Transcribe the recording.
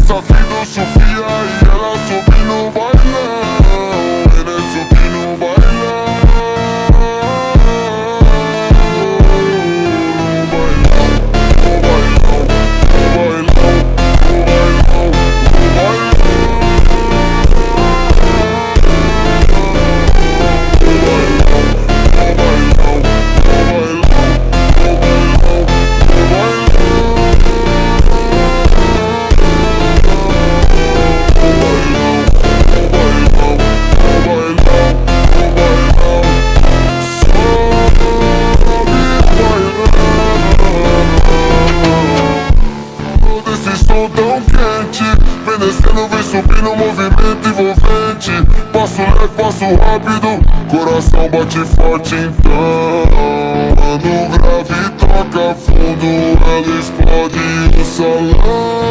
Desafindo Sofia e ela sobe no bailão. Ele sobe no bailão. Tão quente, vem descendo, vem subindo, movimento envolvente. Passo leve, passo rápido, coração bate forte então. Mano grave, toca fundo, ela explode o salão.